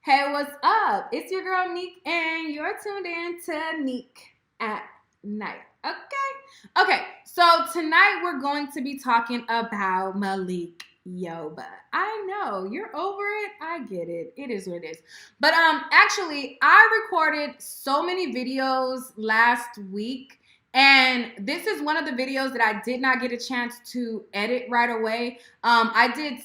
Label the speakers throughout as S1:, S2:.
S1: Hey, what's up? It's your girl Neek, and you're tuned in to Neek at Night. Okay. So tonight we're going to be talking about Malik Yoba. I know you're over it. I get it. It is what it is. But actually, I recorded so many videos last week, and this is one of the videos that I did not get a chance to edit right away. I did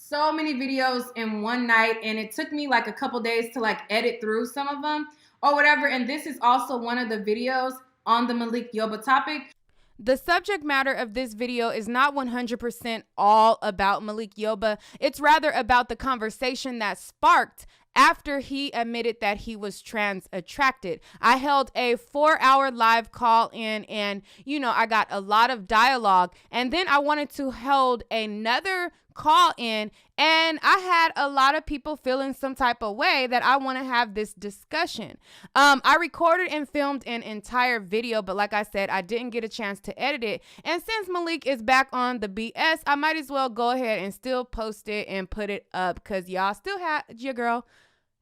S1: so many videos in one night, and it took me like a couple days to like edit through some of them or whatever. And this is also one of the videos on the Malik Yoba topic.
S2: The subject matter of this video is not 100% all about Malik Yoba. It's rather about the conversation that sparked after he admitted that he was trans attracted. I held a 4-hour live call in, and I got a lot of dialogue, and then I wanted to hold another call in, and I had a lot of people feeling some type of way that I want to have this discussion. I recorded and filmed an entire video, but like I said, I didn't get a chance to edit it. And since Malik is back on the BS, I might as well go ahead and still post it and put it up, because y'all still had your girl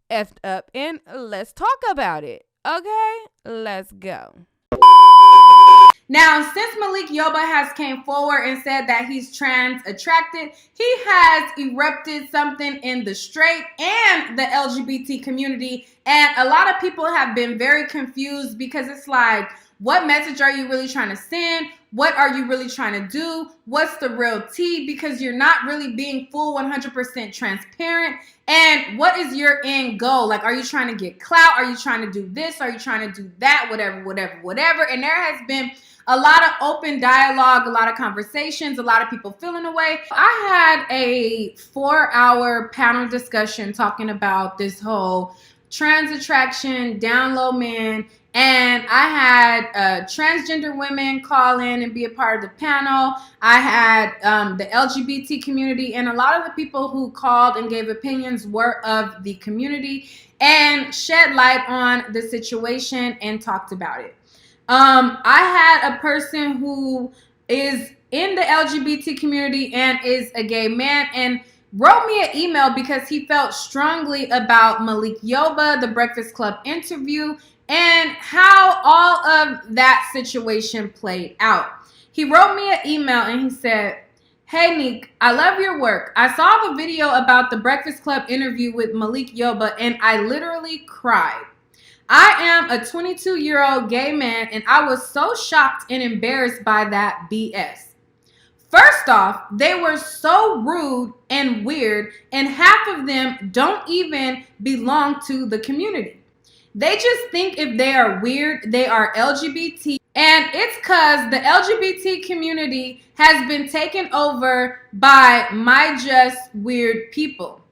S2: effed up, and let's talk about it. Okay, let's go.
S1: Now, since Malik Yoba has came forward and said that he's trans attracted, he has erupted something in the straight and the LGBT community. And a lot of people have been very confused, because it's like, what message are you really trying to send? What are you really trying to do? What's the real tea? Because you're not really being full 100% transparent. And what is your end goal? Like, are you trying to get clout? Are you trying to do this? Are you trying to do that? Whatever. And there has been a lot of open dialogue, a lot of conversations, a lot of people feeling away. I had a 4-hour panel discussion talking about this whole trans attraction, down low men, and I had transgender women call in and be a part of the panel. I had the LGBT community, and a lot of the people who called and gave opinions were of the community and shed light on the situation and talked about it. I had a person who is in the LGBT community and is a gay man, and wrote me an email because he felt strongly about Malik Yoba, the Breakfast Club interview, and how all of that situation played out. He wrote me an email and he said, "Hey Neek, I love your work. I saw the video about the Breakfast Club interview with Malik Yoba, and I literally cried. I am a 22-year-old gay man, and I was so shocked and embarrassed by that BS. First off, they were so rude and weird, and half of them don't even belong to the community. They just think if they are weird, they are LGBT, and it's because the LGBT community has been taken over by my just weird people."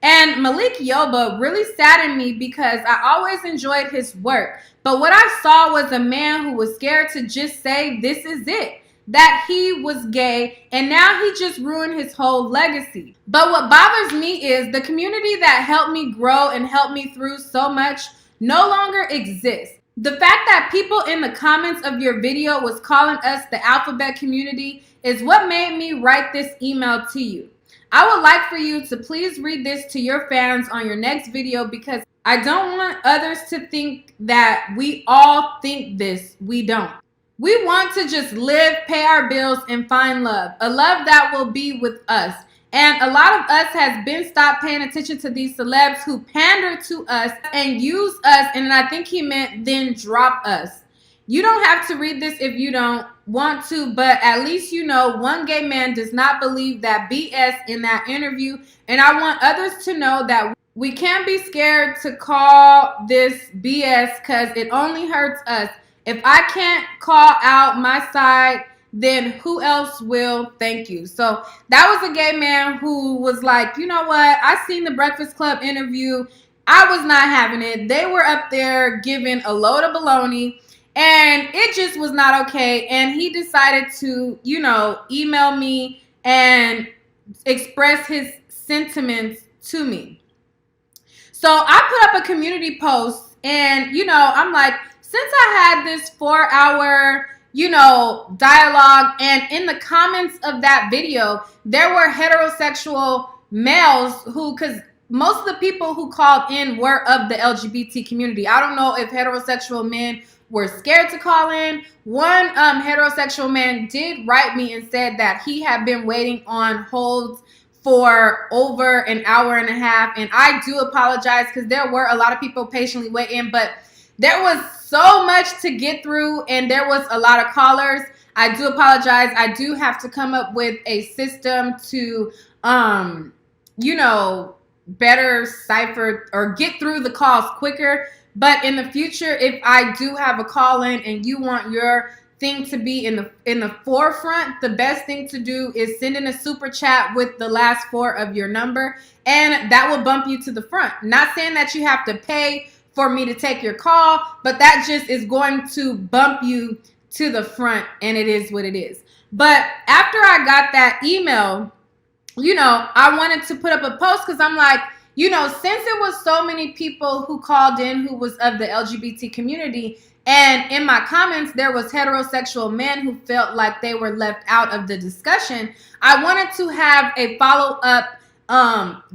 S1: And Malik Yoba really saddened me, because I always enjoyed his work. But what I saw was a man who was scared to just say this is it, that he was gay, and now he just ruined his whole legacy. But what bothers me is the community that helped me grow and helped me through so much no longer exists. The fact that people in the comments of your video was calling us the alphabet community is what made me write this email to you. I would like for you to please read this to your fans on your next video, because I don't want others to think that we all think this. We don't. We want to just live, pay our bills, and find love. A love that will be with us. And a lot of us has been stopped paying attention to these celebs who pander to us and use us, and I think he meant then drop us. You don't have to read this if you don't want to, but at least you know one gay man does not believe that BS in that interview, and I want others to know that we can't be scared to call this BS, because it only hurts us. If I can't call out my side, then who else will? Thank you. So that was a gay man who was like, you know what? I seen the Breakfast Club interview. I was not having it. They were up there giving a load of baloney, and it just was not okay. And he decided to, email me and express his sentiments to me. So I put up a community post, and, I'm like, since I had this 4-hour, dialogue, and in the comments of that video, there were heterosexual males who, because most of the people who called in were of the LGBT community. I don't know if heterosexual men were scared to call in. One heterosexual man did write me and said that he had been waiting on holds for over an hour and a half. And I do apologize because there were a lot of people patiently waiting, but there was so much to get through and there was a lot of callers. I do apologize. I do have to come up with a system to, better cipher or get through the calls quicker. But in the future, if I do have a call in and you want your thing to be in the forefront, the best thing to do is send in a super chat with the last four of your number, and that will bump you to the front. Not saying that you have to pay for me to take your call, but that just is going to bump you to the front, and it is what it is. But after I got that email, I wanted to put up a post because I'm like, since it was so many people who called in who was of the LGBT community, and in my comments, there was heterosexual men who felt like they were left out of the discussion, I wanted to have a follow-up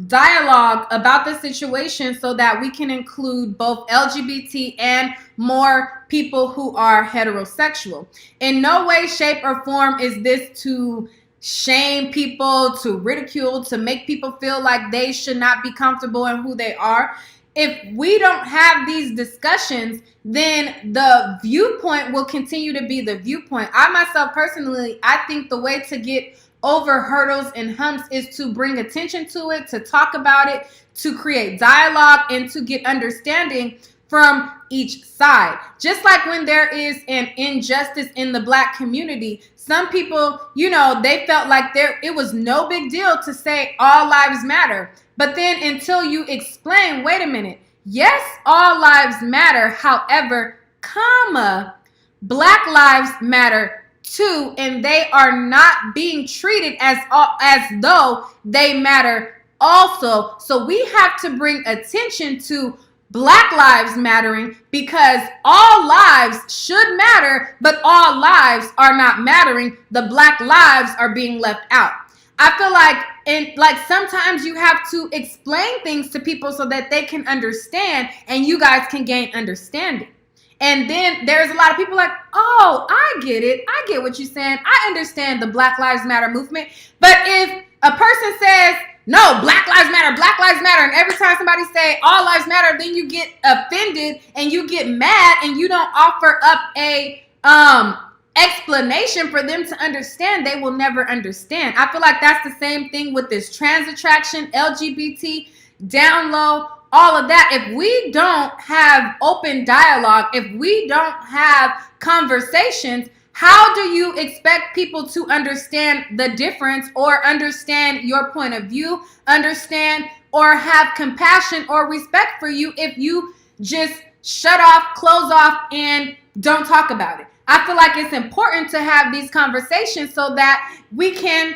S1: dialogue about the situation so that we can include both LGBT and more people who are heterosexual. In no way, shape, or form is this to shame people, to ridicule, to make people feel like they should not be comfortable in who they are. If we don't have these discussions, then the viewpoint will continue to be the viewpoint. I myself personally, I think the way to get over hurdles and humps is to bring attention to it, to talk about it, to create dialogue, and to get understanding from each side. Just like when there is an injustice in the Black community, some people, they felt like it was no big deal to say all lives matter. But then until you explain, wait a minute, yes, all lives matter. However, Black lives matter too, and they are not being treated as though they matter also. So we have to bring attention to Black lives mattering, because all lives should matter, but all lives are not mattering. The Black lives are being left out. I feel like sometimes you have to explain things to people so that they can understand and you guys can gain understanding. And then there's a lot of people like, oh, I get it. I get what you're saying. I understand the Black Lives Matter movement. But if a person says, no, Black Lives Matter, and every time somebody say all lives matter, then you get offended and you get mad and you don't offer up a explanation for them to understand, they will never understand. I feel like that's the same thing with this trans attraction, LGBT, down low, all of that. If we don't have open dialogue, if we don't have conversations, how do you expect people to understand the difference or understand your point of view, understand or have compassion or respect for you if you just shut off, close off, and don't talk about it? I feel like it's important to have these conversations so that we can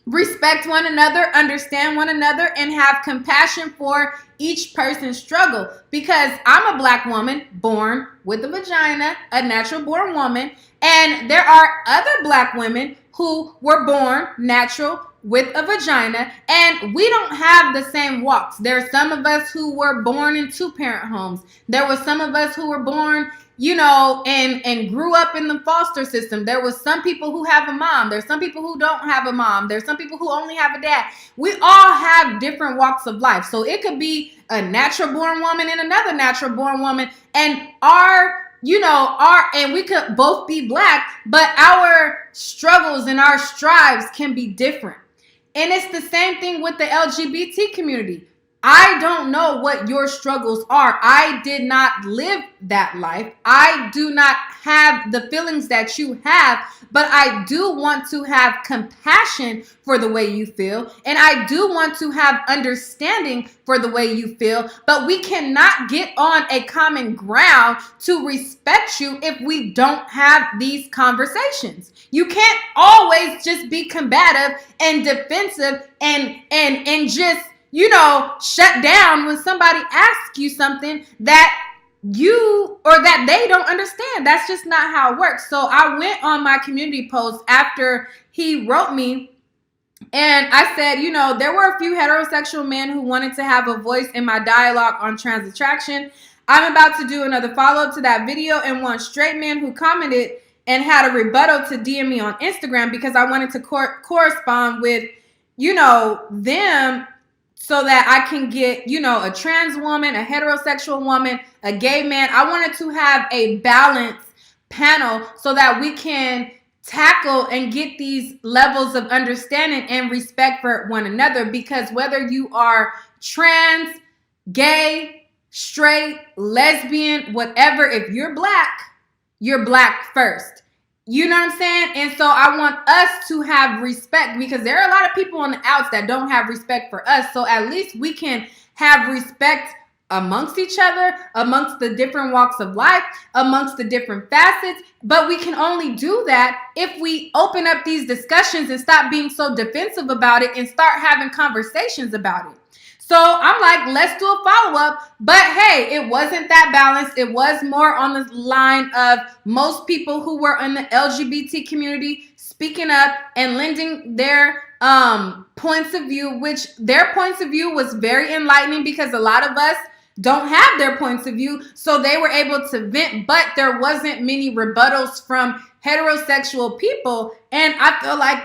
S1: respect one another, understand one another, and have compassion for each person's struggle. Because I'm a Black woman born with a vagina, a natural born woman, and there are other Black women who were born natural with a vagina, and we don't have the same walks. There are some of us who were born in two-parent homes. There were some of us who were born and grew up in the foster system. There was some people who have a mom. There's some people who don't have a mom. There's some people who only have a dad. We all have different walks of life. So it could be a natural born woman and another natural born woman, and and we could both be Black, but our struggles and our strives can be different. And it's the same thing with the LGBT community. I don't know what your struggles are. I did not live that life. I do not have the feelings that you have, but I do want to have compassion for the way you feel. And I do want to have understanding for the way you feel, but we cannot get on a common ground to respect you if we don't have these conversations. You can't always just be combative and defensive and just shut down when somebody asks you something that you or that they don't understand. That's just not how it works. So I went on my community post after he wrote me And I said, there were a few heterosexual men who wanted to have a voice in my dialogue on trans attraction. I'm about to do another follow-up to that video, and one straight man who commented and had a rebuttal to DM me on Instagram because I wanted to correspond with, them, so that I can get, a trans woman, a heterosexual woman, a gay man. I wanted to have a balanced panel so that we can tackle and get these levels of understanding and respect for one another, because whether you are trans, gay, straight, lesbian, whatever, if you're black first. You know what I'm saying? And so I want us to have respect, because there are a lot of people on the outs that don't have respect for us. So at least we can have respect amongst each other, amongst the different walks of life, amongst the different facets. But we can only do that if we open up these discussions and stop being so defensive about it and start having conversations about it. So I'm like, let's do a follow-up. But hey, it wasn't that balanced. It was more on the line of most people who were in the LGBT community speaking up and lending their points of view, which their points of view was very enlightening, because a lot of us don't have their points of view. So they were able to vent, but there wasn't many rebuttals from heterosexual people. And I feel like,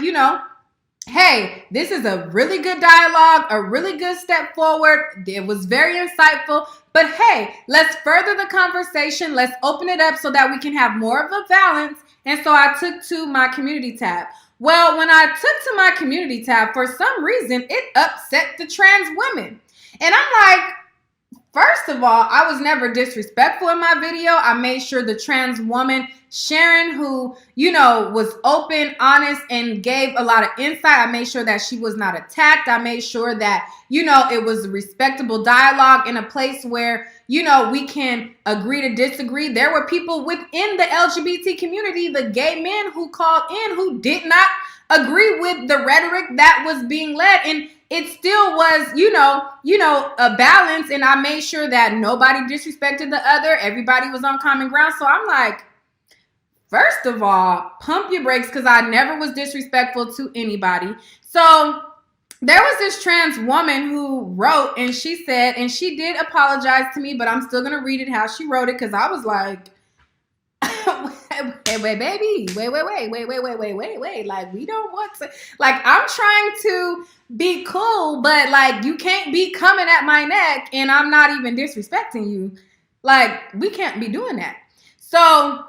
S1: hey, this is a really good dialogue, a really good step forward. It was very insightful. But hey, let's further the conversation. Let's open it up so that we can have more of a balance. And so I took to my community tab. Well, when I took to my community tab, for some reason, it upset the trans women. And I'm like, first of all, I was never disrespectful in my video. I made sure the trans woman, Sharon, who, was open, honest, and gave a lot of insight, I made sure that she was not attacked. I made sure that, it was a respectable dialogue in a place where, we can agree to disagree. There were people within the LGBT community, the gay men who called in, who did not agree with the rhetoric that was being led. And it still was, a balance. And I made sure that nobody disrespected the other. Everybody was on common ground. So I'm like, first of all, pump your brakes, because I never was disrespectful to anybody. So there was this trans woman who wrote, and she said, and she did apologize to me, but I'm still going to read it how she wrote it, because I was like, wait, baby, wait. Like, we don't want to, like, I'm trying to be cool, but like, you can't be coming at my neck and I'm not even disrespecting you. Like, we can't be doing that. So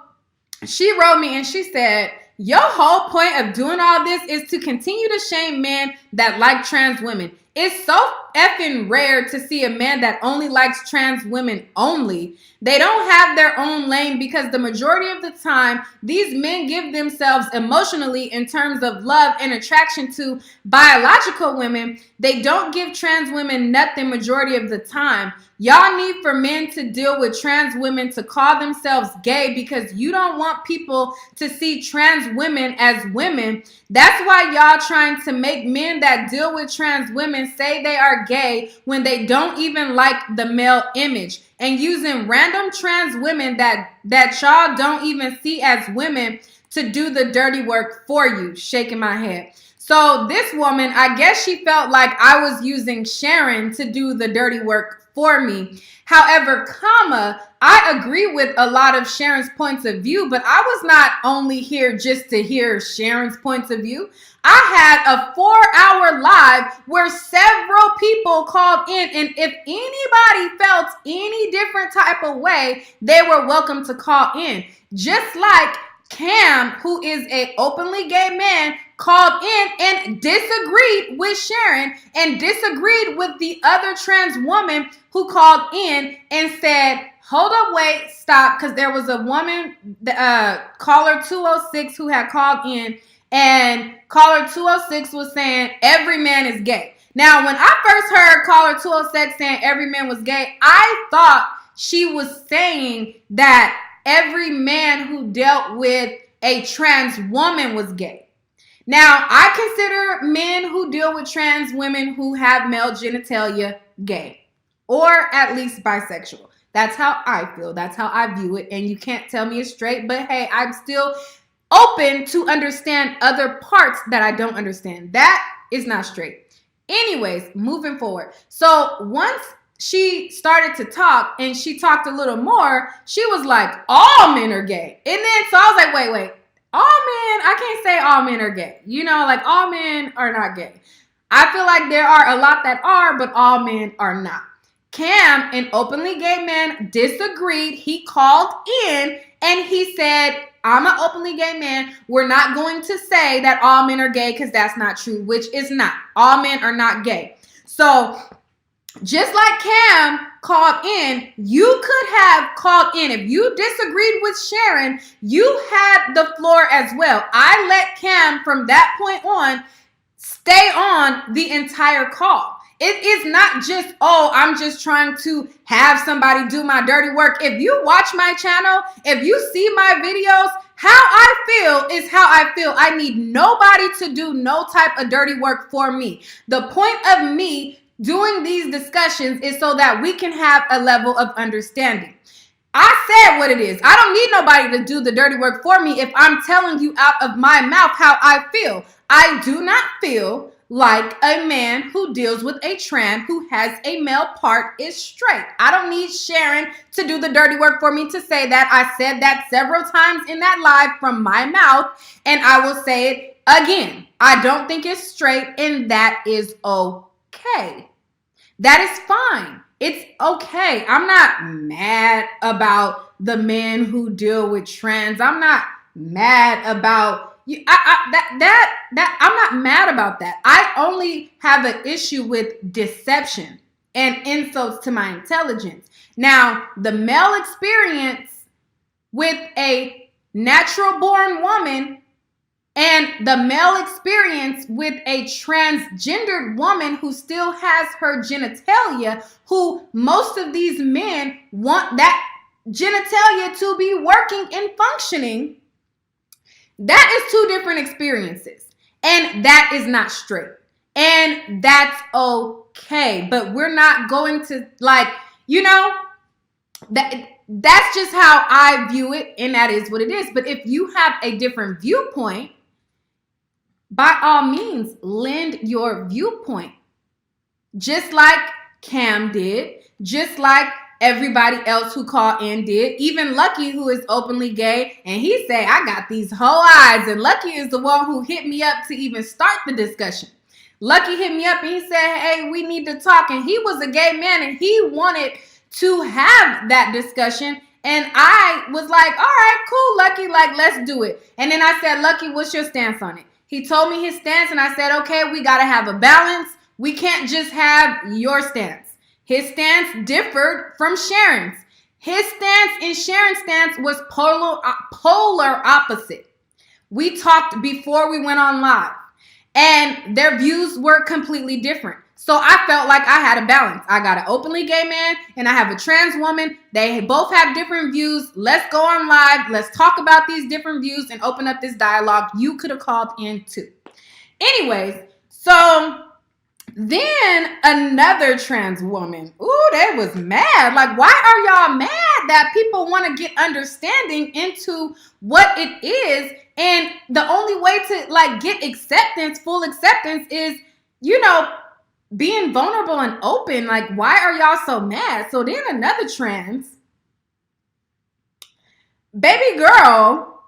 S1: she wrote me and she said, your whole point of doing all this is to continue to shame men that like trans women. It's so effing rare to see a man that only likes trans women only. They don't have their own lane, because the majority of the time, these men give themselves emotionally in terms of love and attraction to biological women. They don't give trans women nothing majority of the time. Y'all need for men to deal with trans women to call themselves gay, because you don't want people to see trans women as women. That's why y'all trying to make men that deal with trans women say they are gay when they don't even like the male image, and using random trans women that y'all don't even see as women to do the dirty work for you. Shaking my head. So this woman, I guess she felt like I was using Sharon to do the dirty work for me. However, I agree with a lot of Sharon's points of view, but I was not only here just to hear Sharon's points of view. I had a 4-hour live where several people called in, and if anybody felt any different type of way, they were welcome to call in. Just like Cam, who is an openly gay man, called in and disagreed with Sharon and disagreed with the other trans woman who called in and said, hold up, wait, stop, because there was a woman, caller 206, who had called in, and caller 206 was saying every man is gay. Now, when I first heard caller 206 saying every man was gay, I thought she was saying that every man who dealt with a trans woman was gay. Now, I consider men who deal with trans women who have male genitalia gay, or at least bisexual. That's how I feel. That's how I view it. And you can't tell me it's straight, but hey, I'm still open to understand other parts that I don't understand. That It's not straight. Anyways, moving forward. So once she started to talk and she talked a little more, she was like, all men are gay. And then, so I was like, wait. All men, I can't say all men are gay. You know, like all men are not gay. I feel like there are a lot that are, but all men are not. Cam, an openly gay man, disagreed. He called in and he said, I'm an openly gay man. We're not going to say that all men are gay because that's not true, which is not. All men are not gay. So just like Cam called in, you could have called in. If you disagreed with Sharon, you had the floor as well. I let Cam from that point on stay on the entire call. It is not just, oh, I'm just trying to have somebody do my dirty work. If you watch my channel, if you see my videos, how I feel is how I feel. I need nobody to do no type of dirty work for me. The point of me doing these discussions is so that we can have a level of understanding. I said what it is. I don't need nobody to do the dirty work for me if I'm telling you out of my mouth how I feel. I do not feel like a man who deals with a trans who has a male part is straight. I don't need Sharon to do the dirty work for me to say that. I said that several times in that live from my mouth, and I will say it again. I don't think it's straight, and that is okay. That is fine. It's okay. I'm not mad about the men who deal with trans. I'm not mad about you. I'm not mad about that. I only have an issue with deception and insults to my intelligence. Now, the male experience with a natural born woman and the male experience with a transgendered woman who still has her genitalia, who most of these men want that genitalia to be working and functioning, that is two different experiences. And that is not straight. And that's okay. But we're not going to, like, you know, that's just how I view it, and that is what it is. But if you have a different viewpoint, by all means, lend your viewpoint. Just like Cam did, just like everybody else who called in did. Even Lucky, who is openly gay, and he said, I got these whole eyes. And Lucky is the one who hit me up to even start the discussion. Lucky hit me up and he said, hey, we need to talk. And he was a gay man and he wanted to have that discussion. And I was like, all right, cool, Lucky, like, let's do it. And then I said, Lucky, what's your stance on it? He told me his stance, and I said, okay, we got to have a balance. We can't just have your stance. His stance differed from Sharon's. His stance and Sharon's stance was polar opposite. We talked before we went on live, and their views were completely different. So I felt like I had a balance. I got an openly gay man and I have a trans woman. They both have different views. Let's go on live. Let's talk about these different views and open up this dialogue. You could have called in too. Anyways, so then another trans woman, ooh, they was mad. Like, why are y'all mad that people want to get understanding into what it is? And the only way to, like, get acceptance, full acceptance is, you know, being vulnerable and open. Like, why are y'all so mad? So then another trans, baby girl,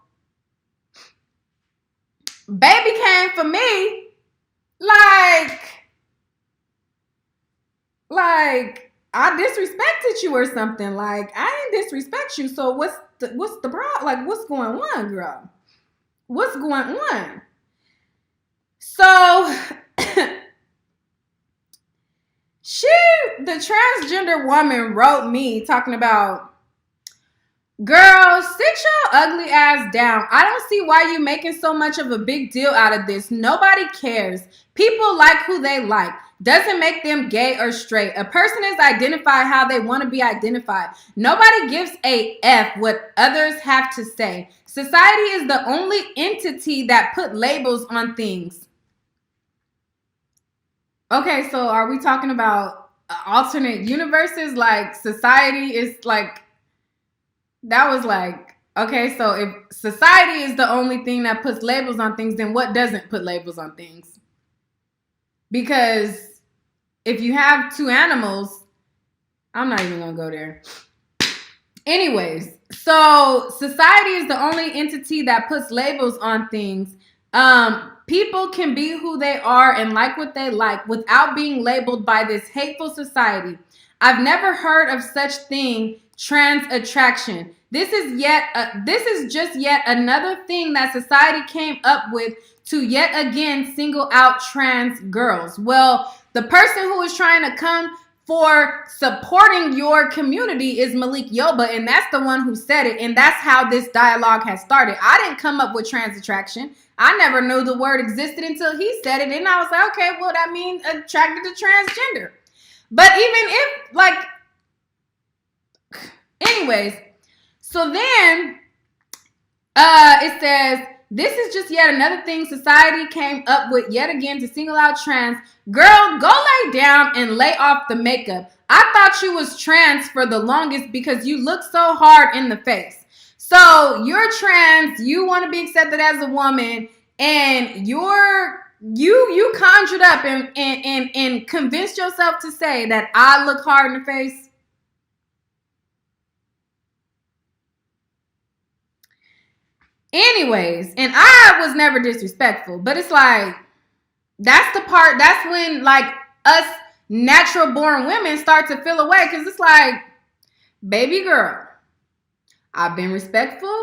S1: baby came for me like I disrespected you or something. Like, I didn't disrespect you. So what's the problem? Like, what's going on, girl? What's going on? So the transgender woman wrote me talking about, girl, sit your ugly ass down. I don't see why you making so much of a big deal out of this. Nobody cares. People like who they like. Doesn't make them gay or straight. A person is identified how they want to be identified. Nobody gives a F what others have to say. Society is the only entity that put labels on things. Okay, so are we talking about alternate universes? Like, society is like, that was like, okay, so if society is the only thing that puts labels on things, then what doesn't put labels on things? Because if you have two animals, I'm not even gonna go there. Anyways, so society is the only entity that puts labels on things. People can be who they are and like what they like without being labeled by this hateful society. I've never heard of such thing, trans attraction. This is just yet another thing that society came up with to yet again single out trans girls. Well, the person who is trying to come for supporting your community is Malik Yoba, and that's the one who said it, and that's how this dialogue has started. I didn't come up with trans attraction. I never knew the word existed until he said it, and I was like, okay, well, that means attracted to transgender. But even if, like, anyways, so then it says, this is just yet another thing society came up with yet again to single out trans. Girl, go lay down and lay off the makeup. I thought you was trans for the longest because you look so hard in the face. So you're trans, you want to be accepted as a woman, and you conjured up and convinced yourself to say that I look hard in the face. Anyways, and I was never disrespectful, but it's like, that's the part, that's when like us natural born women start to feel away, because it's like, baby girl, I've been respectful.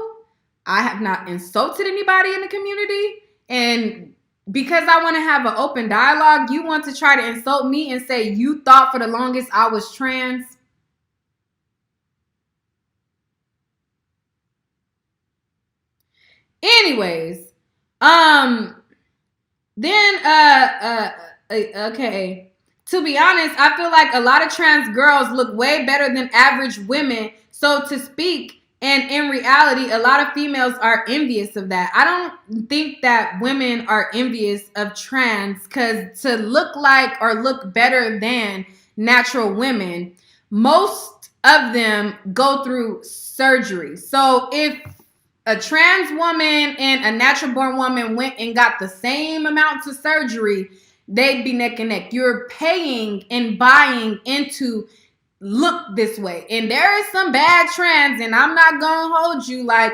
S1: I have not insulted anybody in the community. And because I want to have an open dialogue, you want to try to insult me and say you thought for the longest I was trans. Anyways, then okay. To be honest, I feel like a lot of trans girls look way better than average women, so to speak. And in reality, a lot of females are envious of that. I don't think that women are envious of trans, because to look like or look better than natural women, most of them go through surgery. So if a trans woman and a natural born woman went and got the same amounts of surgery, they'd be neck and neck. You're paying and buying into look this way. And there is some bad trans, and I'm not gonna hold you, like,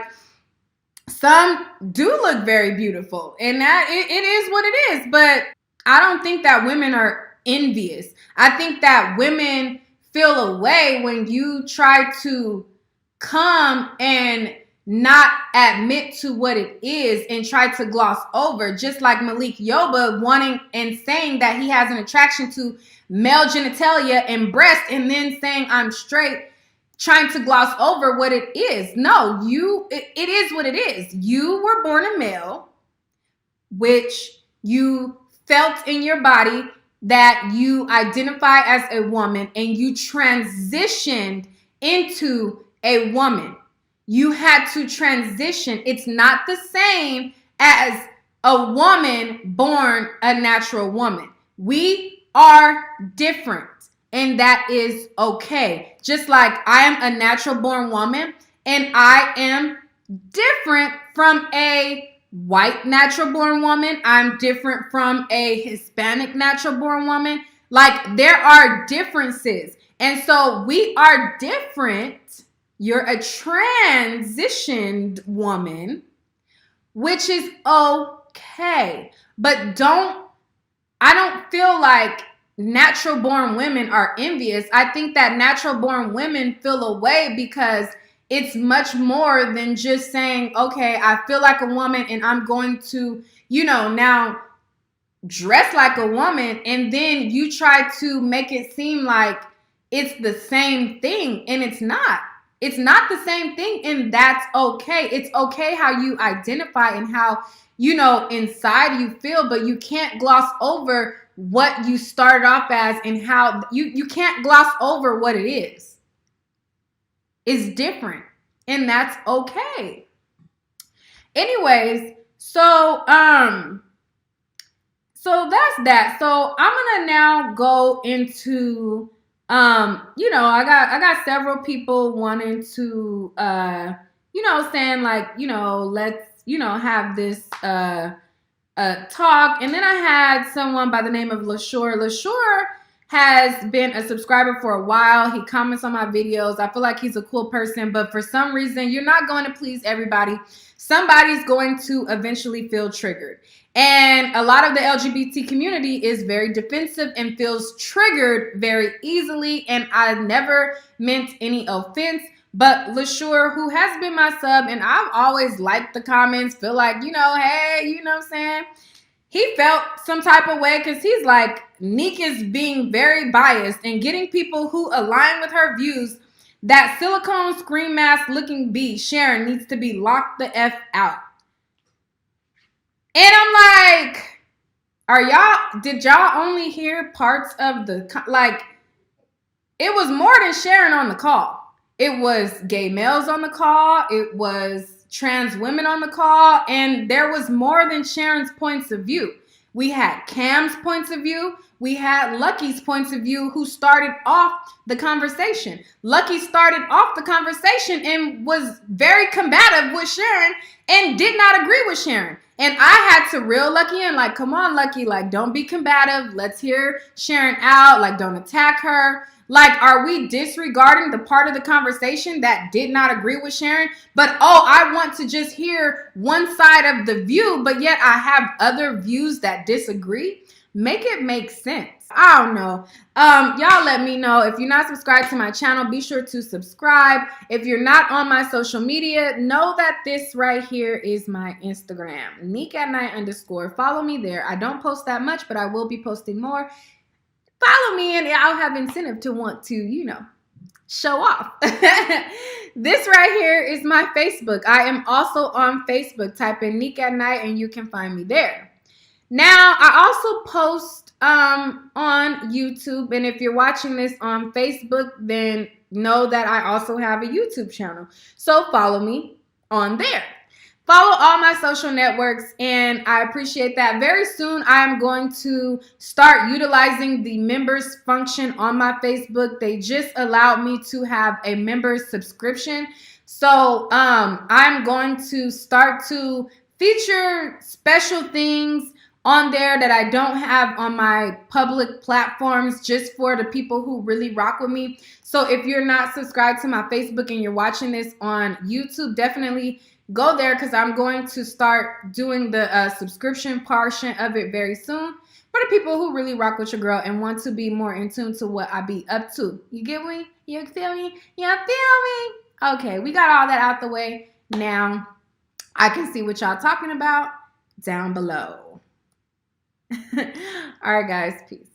S1: some do look very beautiful, and that it is what it is. But I don't think that women are envious. I think that women feel a way when you try to come and not admit to what it is and try to gloss over, just like Malik Yoba wanting and saying that he has an attraction to male genitalia and breast, and then saying I'm straight, trying to gloss over what it is. No, it is what it is. You were born a male, which you felt in your body that you identify as a woman, and you transitioned into a woman. You had to transition. It's not the same as a woman born a natural woman. We are different, and that is okay. Just like I am a natural born woman, and I am different from a white natural born woman. I'm different from a Hispanic natural born woman. Like, there are differences. And so we are different. You're a transitioned woman, which is okay. But I don't feel like natural born women are envious. I think that natural born women feel away because it's much more than just saying, okay, I feel like a woman and I'm going to, now dress like a woman, and then you try to make it seem like it's the same thing, and it's not. It's not the same thing, and that's okay. It's okay how you identify and how, inside you feel, but you can't gloss over what you started off as, and how you can't gloss over what it is. It's different, and that's okay. Anyways, so that's that. So I'm gonna now go into I got several people wanting to saying like, let's have this talk. And then I had someone by the name of LaShore. LaShore has been a subscriber for a while. He comments on my videos. I feel like he's a cool person, but for some reason, you're not going to please everybody. Somebody's going to eventually feel triggered. And a lot of the LGBT community is very defensive and feels triggered very easily. And I never meant any offense. But LaShore, who has been my sub, and I've always liked the comments, feel like, hey, you know what I'm saying? He felt some type of way because he's like, Neek is being very biased and getting people who align with her views. That silicone scream mask looking B, Sharon, needs to be locked the F out. And I'm like, did y'all only hear parts of it was more than Sharon on the call. It was gay males on the call. It was trans women on the call. And there was more than Sharon's points of view. We had Cam's points of view. We had Lucky's points of view, who started off the conversation. Lucky started off the conversation and was very combative with Sharon and did not agree with Sharon. And I had to reel Lucky in, like, come on, Lucky, like, don't be combative. Let's hear Sharon out. Like, don't attack her. Like, are we disregarding the part of the conversation that did not agree with Sharon? But, I want to just hear one side of the view, but yet I have other views that disagree? Make it make sense. I don't know. Y'all let me know. If you're not subscribed to my channel, be sure to subscribe. If you're not on my social media, know that this right here is my Instagram, Neek@night_. Follow me there. I don't post that much, but I will be posting more. Follow me and I'll have incentive to want to, show off. This right here is my Facebook. I am also on Facebook. Type in Neek@night and you can find me there. Now, I also post on YouTube, and if you're watching this on Facebook, then know that I also have a YouTube channel. So follow me on there. Follow all my social networks, and I appreciate that. Very soon, I am going to start utilizing the members function on my Facebook. They just allowed me to have a member subscription. So I'm going to start to feature special things on there that I don't have on my public platforms, just for the people who really rock with me. So if you're not subscribed to my Facebook and you're watching this on YouTube, definitely go there, because I'm going to start doing the subscription portion of it very soon for the people who really rock with your girl and want to be more in tune to what I be up to. You get me? You feel me? You feel me? Okay, we got all that out the way. Now I can see what y'all talking about down below. All right, guys. Peace.